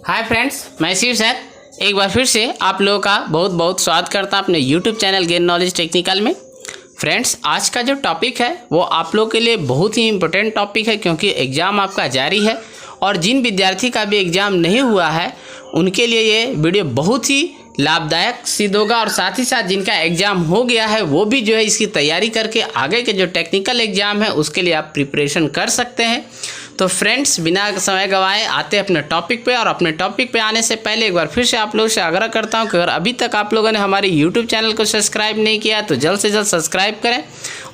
Hi friends, मैं Shiv sir एक बार फिर से आप लोगों का बहुत बहुत स्वागत करता हूं अपने YouTube channel gain knowledge technical में। फ्रेंड्स, आज का जो टॉपिक है वो आप लोगों के लिए बहुत ही इम्पोर्टेंट टॉपिक है, क्योंकि एग्ज़ाम आपका जारी है और जिन विद्यार्थी का भी एग्ज़ाम नहीं हुआ है उनके लिए ये वीडियो बहुत ही लाभदायक सिद्ध होगा। और साथ ही साथ जिनका एग्ज़ाम हो गया है वो भी जो है इसकी तैयारी करके आगे के जो टेक्निकल एग्ज़ाम है उसके लिए आप प्रिपरेशन कर सकते हैं। तो फ्रेंड्स, बिना समय गंवाए आते अपने टॉपिक पे। और अपने टॉपिक पे आने से पहले एक बार फिर से आप लोगों से आग्रह करता हूं कि अगर अभी तक आप लोगों ने हमारे यूट्यूब चैनल को सब्सक्राइब नहीं किया तो जल्द से जल्द सब्सक्राइब करें।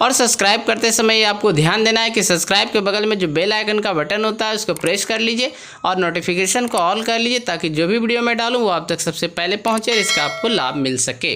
और सब्सक्राइब करते समय ये आपको ध्यान देना है कि सब्सक्राइब के बगल में जो बेल आइकन का बटन होता है उसको प्रेस कर लीजिए और नोटिफिकेशन को ऑल कर लीजिए, ताकि जो भी वीडियो मैं डालूँ वो आप तक सबसे पहले पहुँचे और इसका आपको लाभ मिल सके।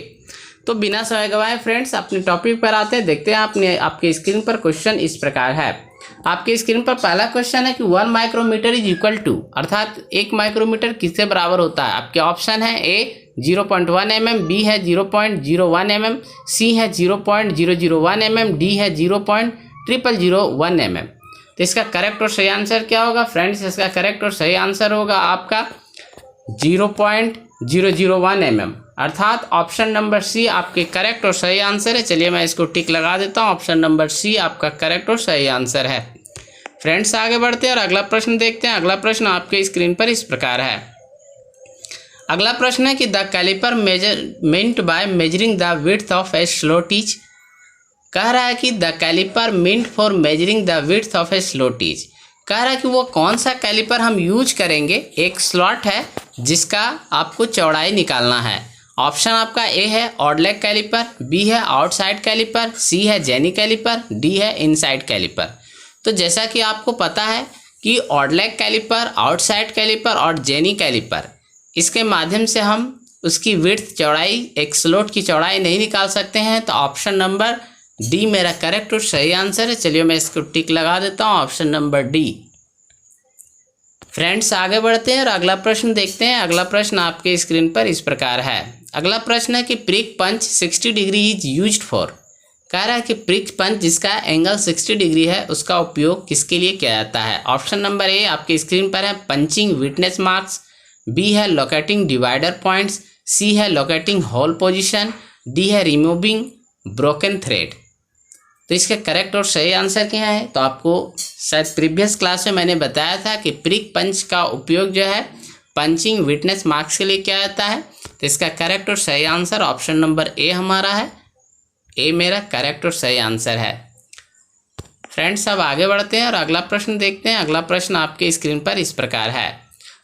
तो बिना समय गंवाए फ्रेंड्स अपने टॉपिक पर आते हैं। देखते हैं आपके स्क्रीन पर क्वेश्चन इस प्रकार है। आपके स्क्रीन पर पहला क्वेश्चन है कि 1 माइक्रोमीटर इज इक्वल टू, अर्थात 1 माइक्रोमीटर किससे बराबर होता है। आपके ऑप्शन है ए 0.1 mm, बी है 0.01 mm, सी है 0.001 mm, डी है 0.0001 mm। तो इसका करेक्ट और सही आंसर क्या होगा फ्रेंड्स? इसका करेक्ट और सही आंसर होगा आपका 0.001 mm, अर्थात ऑप्शन नंबर सी आपके करेक्ट और सही आंसर है। चलिए मैं इसको टिक लगा देता हूँ। ऑप्शन नंबर सी आपका करेक्ट और सही आंसर है। फ्रेंड्स, आगे बढ़ते हैं और अगला प्रश्न देखते हैं। अगला प्रश्न आपके स्क्रीन पर इस प्रकार है। अगला प्रश्न है कि the caliper meant by measuring the width of a slot is. कह रहा है कि the caliper meant for measuring the width of a slot is. कह रहा है कि वो कौन सा कैलिपर हम यूज करेंगे। एक स्लॉट है जिसका आपको चौड़ाई निकालना है। ऑप्शन आपका ए है ऑड लेग कैलिपर, बी है आउटसाइड कैलिपर, सी है जेनी कैलिपर, डी है इनसाइड कैलिपर। तो जैसा कि आपको पता है कि odd leg caliper, outside caliper और जेनी कैलिपर, इसके माध्यम से हम उसकी विड्थ चौड़ाई, एक स्लॉट की चौड़ाई नहीं निकाल सकते हैं। तो ऑप्शन नंबर डी मेरा करेक्ट और सही आंसर है। चलिए मैं इसको टिक लगा देता हूँ, ऑप्शन नंबर डी। फ्रेंड्स, आगे बढ़ते हैं और अगला प्रश्न देखते हैं। अगला प्रश्न आपके स्क्रीन पर इस प्रकार है। अगला प्रश्न है कि prick punch 60 degree is used for. कह रहा है कि प्रिक पंच जिसका एंगल 60 डिग्री है उसका उपयोग किसके लिए किया जाता है। ऑप्शन नंबर ए आपके स्क्रीन पर है पंचिंग विटनेस मार्क्स, बी है लोकेटिंग डिवाइडर पॉइंट्स, सी है लोकेटिंग होल पोजिशन, डी है रिमूविंग ब्रोकन थ्रेड। तो इसका करेक्ट और सही आंसर क्या है? तो आपको शायद प्रीवियस क्लास में मैंने बताया था कि प्रिक पंच का उपयोग जो है पंचिंग विटनेस मार्क्स के लिए किया जाता है। तो इसका करेक्ट और सही आंसर ऑप्शन नंबर ए हमारा है। ए मेरा करेक्ट और सही आंसर है। फ्रेंड्स, अब आगे बढ़ते हैं और अगला प्रश्न देखते हैं। अगला प्रश्न आपके स्क्रीन पर इस प्रकार है।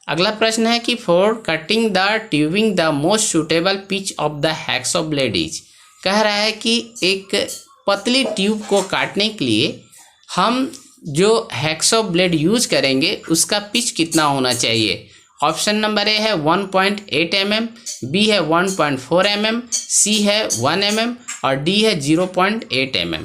अगला प्रश्न है कि for cutting the tubing the most suitable pitch of the hacksaw blade is. कह रहा है कि एक पतली ट्यूब को काटने के लिए हम जो हैक्सॉ ब्लेड यूज करेंगे उसका पिच कितना होना चाहिए। ऑप्शन नंबर ए है 1.8 mm, बी है 1.4 mm, सी है 1 mm और डी है 0.8 mm।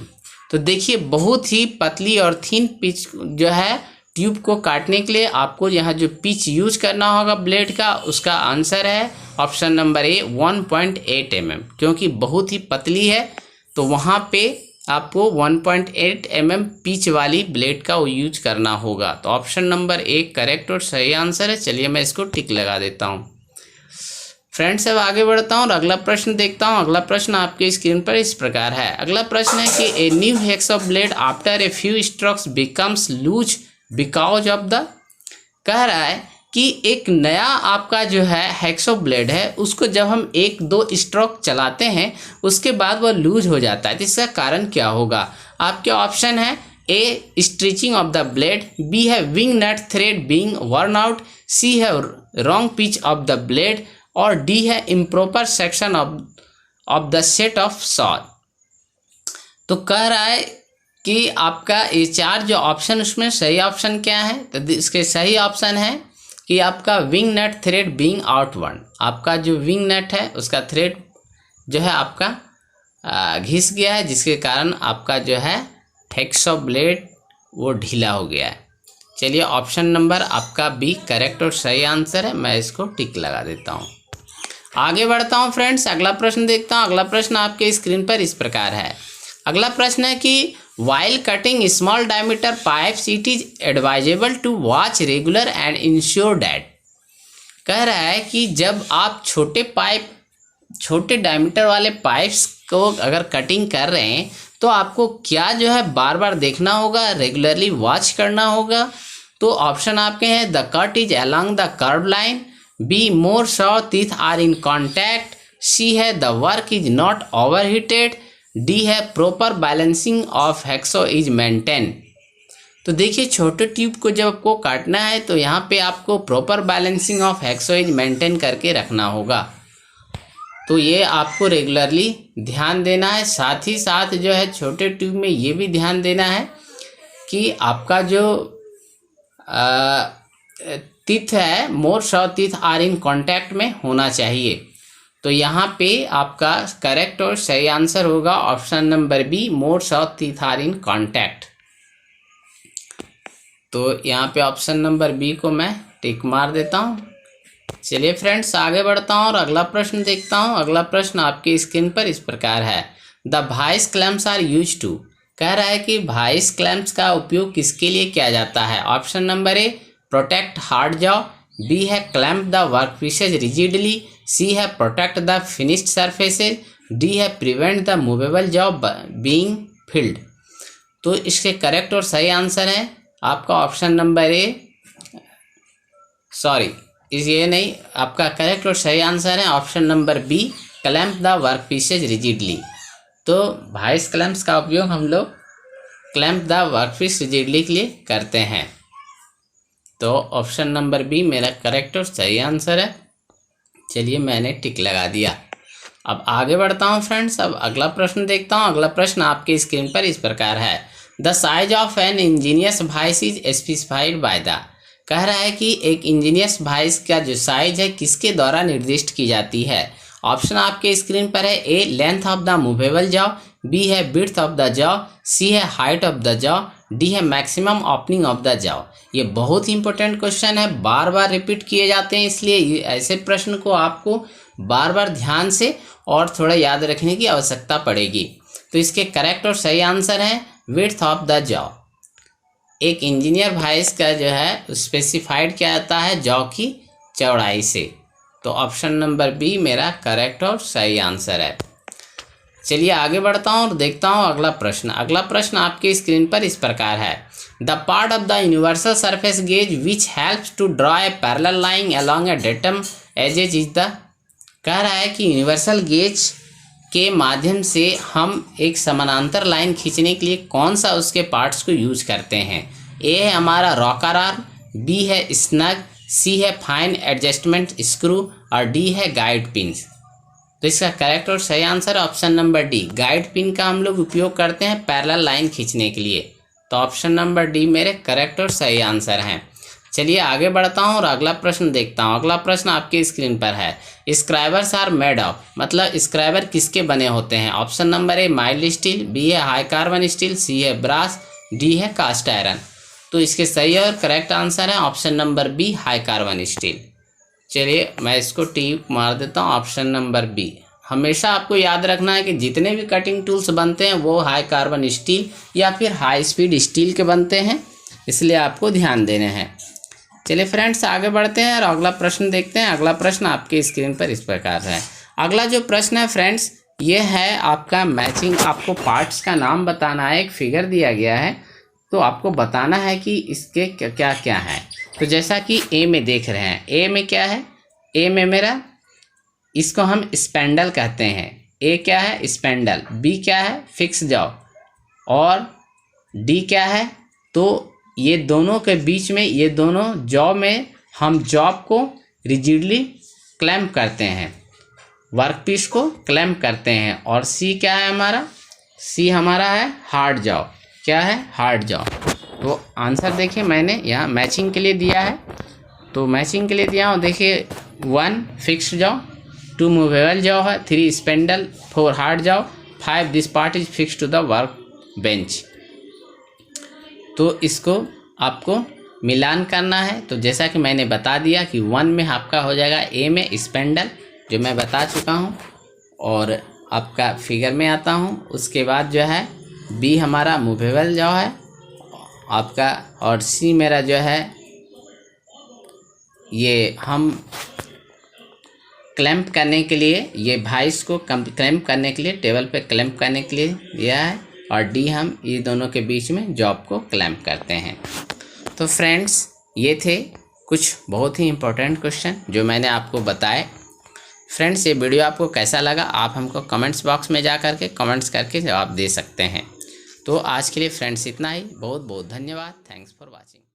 तो देखिए, बहुत ही पतली और थिन पिच जो है ट्यूब को काटने के लिए आपको यहाँ जो पिच यूज करना होगा ब्लेड का, उसका आंसर है ऑप्शन नंबर ए 1.8 mm। क्योंकि बहुत ही पतली है तो वहाँ पे आपको 1.8 mm पिच वाली ब्लेड का यूज करना होगा। तो ऑप्शन नंबर ए करेक्ट और सही आंसर है। चलिए मैं इसको टिक लगा देता हूँ। फ्रेंड्स, अब आगे बढ़ता हूँ और अगला प्रश्न देखता हूँ। अगला प्रश्न आपके स्क्रीन पर इस प्रकार है। अगला प्रश्न है कि a new hacksaw blade after a few strokes becomes loose because of the. कह रहा है कि एक नया आपका जो है हैक्सॉ ब्लेड है उसको जब हम 1-2 स्ट्रोक चलाते हैं उसके बाद वह लूज हो जाता है। इसका कारण क्या होगा? आपके ऑप्शन है A stretching of the blade, B है wing nut thread being worn out, C है wrong pitch of the blade और डी है improper section of the set of saw. तो कह रहा है कि आपका ये 4 जो ऑप्शन, उसमें सही ऑप्शन क्या है? तो इसके सही ऑप्शन है कि आपका विंग नट थ्रेड बीइंग आउटवर्न। आपका जो विंग नट है उसका थ्रेड जो है आपका घिस गया है, जिसके कारण आपका जो है हैक्सॉ ब्लेड वो ढीला हो गया है। चलिए ऑप्शन नंबर आपका बी करेक्ट और सही आंसर है। मैं इसको टिक लगा देता हूँ। आगे बढ़ता हूँ फ्रेंड्स, अगला प्रश्न देखता हूँ। अगला प्रश्न आपके स्क्रीन पर इस प्रकार है। अगला प्रश्न है कि while cutting small diameter pipes it is advisable to watch regular and ensure that। कह रहा है कि जब आप छोटे डायमीटर वाले पाइप्स को अगर कटिंग कर रहे हैं तो आपको क्या जो है बार बार देखना होगा, रेगुलरली वॉच करना होगा। तो ऑप्शन आपके हैं the cut is along the curve line, B more saw teeth are in contact, C है the work is not overheated, D है proper balancing of hacksaw is maintain. तो देखिए छोटे ट्यूब को जब आपको काटना है तो यहाँ पे आपको proper balancing of hacksaw is maintain करके रखना होगा। तो ये आपको रेगुलरली ध्यान देना है। साथ ही साथ जो है छोटे ट्यूब में ये भी ध्यान देना है कि आपका जो टीथ है more saw teeth are in contact में होना चाहिए। तो यहाँ पे आपका करेक्ट और सही आंसर होगा option number B, more saw teeth are in contact. तो यहाँ पे ऑप्शन नंबर बी को मैं टिक मार देता हूँ। चलिए फ्रेंड्स आगे बढ़ता हूँ और अगला प्रश्न देखता हूँ। अगला प्रश्न आपकी स्क्रीन पर इस प्रकार है, the vice clamps are used to. कह रहा है कि वाइस क्लैम्प्स का उपयोग किसके लिए किया जाता है। Option number A protect hard jaw, B है clamp the work pieces rigidly, C है protect the finished surfaces, D है prevent the movable jaw being filled. तो इसके करेक्ट और सही आंसर है आपका ऑप्शन नंबर ए, ये नहीं, आपका करेक्ट और सही आंसर है option number B, clamp the work pieces rigidly. तो वाइस क्लैम्प्स का उपयोग हम लोग clamp the work piece rigidly के लिए करते हैं। तो ऑप्शन नंबर बी मेरा करेक्ट और सही आंसर है। चलिए मैंने टिक लगा दिया। अब आगे बढ़ता हूँ फ्रेंड्स। अब अगला प्रश्न देखता हूँ। अगला प्रश्न आपके स्क्रीन पर इस प्रकार है, the size of an engineer's vice is specified by the. कह रहा है कि एक इंजीनियस वाइस का जो साइज है किसके द्वारा निर्दिष्ट की जाती है। ऑप्शन आपके स्क्रीन पर है, A length of the movable jaw, B है width of the jaw, C है height of the jaw, D है maximum opening of the jaw. ये बहुत ही इंपॉर्टेंट क्वेश्चन है, बार बार रिपीट किए जाते हैं, इसलिए ऐसे प्रश्न को आपको बार बार ध्यान से और थोड़ा याद रखने की आवश्यकता पड़ेगी। तो इसके करेक्ट और सही आंसर है विड्थ ऑफ द जॉ। एक इंजीनियर वाइस का जो है स्पेसिफाइड किया जाता है जॉ की चौड़ाई से। तो ऑप्शन नंबर बी मेरा करेक्ट और सही आंसर है। चलिए आगे बढ़ता हूँ और देखता हूँ अगला प्रश्न। अगला प्रश्न आपके स्क्रीन पर इस प्रकार है, the part of the universal surface gauge which helps to draw a parallel line along a datum edges is the. कह रहा है कि यूनिवर्सल गेज के माध्यम से हम एक समानांतर लाइन खींचने के लिए कौन सा उसके पार्ट्स को यूज करते हैं। ए है हमारा रॉकर आर्म, बी है स्नग, सी है फाइन एडजस्टमेंट स्क्रू और डी है गाइड पिन्स। तो इसका करेक्ट और सही answer option number D, guide pin का हम लोग उपयोग करते हैं पैरेलल लाइन खींचने के लिए। तो ऑप्शन नंबर डी मेरे करेक्ट और सही आंसर हैं। चलिए आगे बढ़ता हूँ और अगला प्रश्न देखता हूँ। अगला प्रश्न आपके स्क्रीन पर है, स्क्राइबर्स आर मेड ऑफ। मतलब स्क्राइबर किसके बने होते हैं। Option number A mild steel, B है हाई कार्बन स्टील, सी है ब्रास, डी है कास्ट आयरन। तो इसके सही और करेक्ट आंसर है option number B, high carbon steel. चलिए मैं इसको टिक मार देता हूँ, ऑप्शन नंबर बी। हमेशा आपको याद रखना है कि जितने भी कटिंग टूल्स बनते हैं वो हाई कार्बन स्टील या फिर हाई स्पीड स्टील के बनते हैं, इसलिए आपको ध्यान देने हैं। चलिए फ्रेंड्स आगे बढ़ते हैं और अगला प्रश्न देखते हैं। अगला प्रश्न आपके स्क्रीन पर इस प्रकार है। अगला जो प्रश्न है फ्रेंड्स ये है आपका मैचिंग। आपको पार्ट्स का नाम बताना है, एक फिगर दिया गया है तो आपको बताना है कि इसके क्या क्या है। तो जैसा कि ए में देख रहे हैं, ए में क्या है, ए में मेरा इसको हम स्पेंडल कहते हैं। ए क्या है स्पेंडल, बी क्या है फिक्स जॉ और डी क्या है। तो ये दोनों के बीच में, ये दोनों जॉब में हम जॉब को रिजिडली क्लैम्प करते हैं, वर्कपीस को क्लैम्प करते हैं। और सी क्या है हमारा, सी हमारा है हार्ड जॉ। क्या है हार्ड जॉ। तो आंसर देखिए मैंने यहाँ मैचिंग के लिए दिया है, तो मैचिंग के लिए दिया हूँ। देखिए 1 फिक्स्ड जॉ, 2 मूवेबल जॉ है, 3 spindle, 4 hard jaw, 5 this part is fix to the work bench. तो इसको आपको मिलान करना है। तो जैसा कि मैंने बता दिया कि 1 में आपका हो जाएगा ए में स्पेंडल, जो मैं बता चुका हूँ, और आपका फिगर में आता हूँ। उसके बाद जो है बी हमारा मूवेबल जो है आपका, और सी मेरा जो है ये हम क्लैंप करने के लिए, ये वाइस को क्लैंप करने के लिए, टेबल पे क्लैंप करने के लिए दिया है, और डी हम ये दोनों के बीच में जॉब को क्लैंप करते हैं। तो फ्रेंड्स, ये थे कुछ बहुत ही इम्पोर्टेंट क्वेश्चन जो मैंने आपको बताए। फ्रेंड्स, ये वीडियो आपको कैसा लगा आप हमको कमेंट्स बॉक्स में जा करके कमेंट्स करके जवाब दे सकते हैं। तो आज के लिए फ्रेंड्स इतना ही। बहुत बहुत धन्यवाद। Thanks for watching.